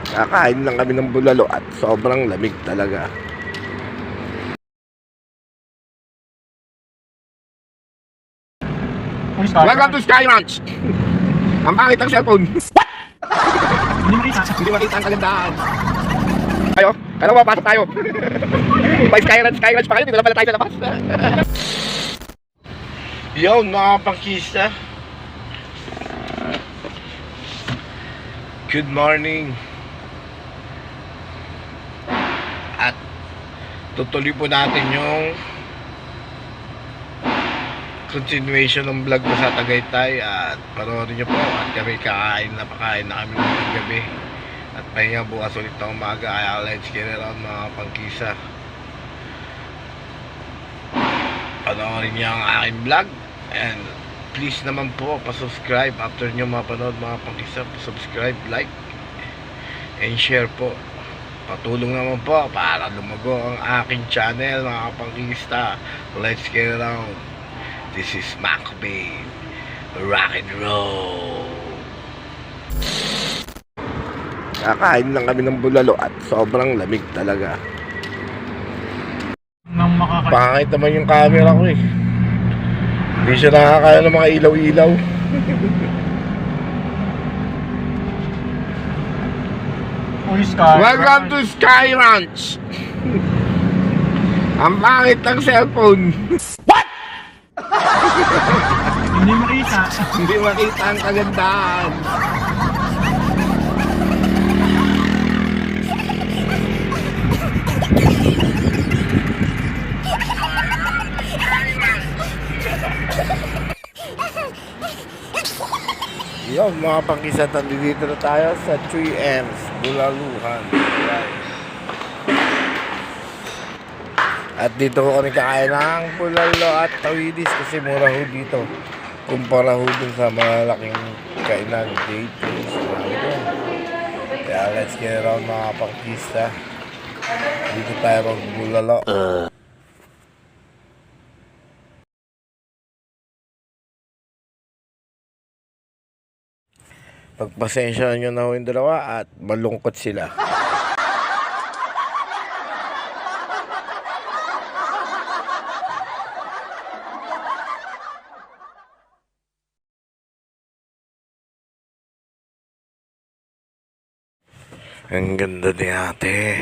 Kakain lang kami ng bulalo at sobrang lamig talaga. Welcome to Sky Ranch! Ang pangit ng cellphone. Hindi makita ang kagandahan. Ayo, kaya mo, pasok tayo. By Sky Ranch pa kayo, dito na pala tayo sa labas. Yo, mga pangkista. Good morning. At tutuloy po natin yung continuation ng vlog ko sa Tagaytay. At panoorin nyo po. At kami kakain na kami ng gabi. At pahinga bukas ulit ng umaga. Kaya let's get it on, mga pangkisa. Panoorin nyo ang aking vlog. And please naman po pa-subscribe after nyo mapanood, mga pangkisa. Pa-subscribe, like, and share po. Patulong naman po para lumago ang aking channel, mga pangkista. Let's get it on. This is Macbane. Rock and roll. Kakain lang kami ng bulalo at sobrang lamig talaga. Pangit naman yung camera ko eh. Hindi siya nakakaya ng mga ilaw-ilaw. Welcome to Sky Ranch! Ang pangit ng cellphone. What? Hindi makita. Hindi makita ang kagandahan. Yo, mga pangkisa, dito na tayo sa 3M's Bulaluhan. At dito ko kami kakain ng bulalo at tawidis kasi mura ho dito kumpara ho dun sa mga laking kainan dito. Kaya let's get around, mga pangkista. Dito tayo magbulalo. Pagpasensya nyo na ho yung dalawa at malungkot sila. Ang ganda ni ate.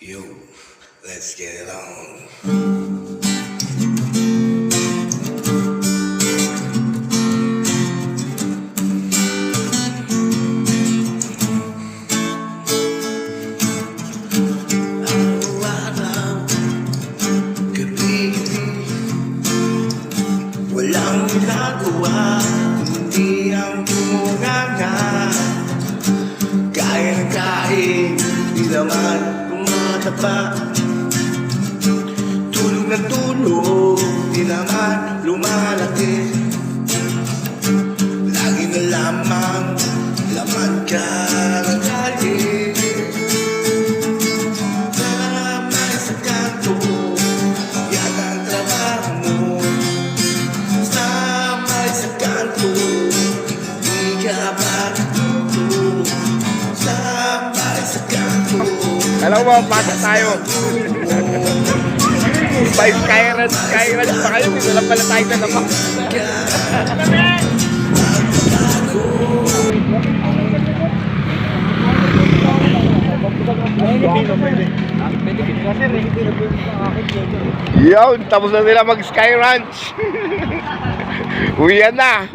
Yo, let's get it on. Walang ginagawa, hindi ang bumunganga. Kaya ng kain, di naman tumataba. Tulog na tulog, di naman lumalaki. Lagi na lamang laman ka ng kalye. Damay sa kanto, yan ang trabaho mo. Damay sa kanto, di ka ba natuto? Damay sa kanto. Alam mo, pasok tayo. By Sky Ranch pa kayo, dito lang pala tayo sa labas. Yun, tapos na nila mag Sky Ranch. Uwian na.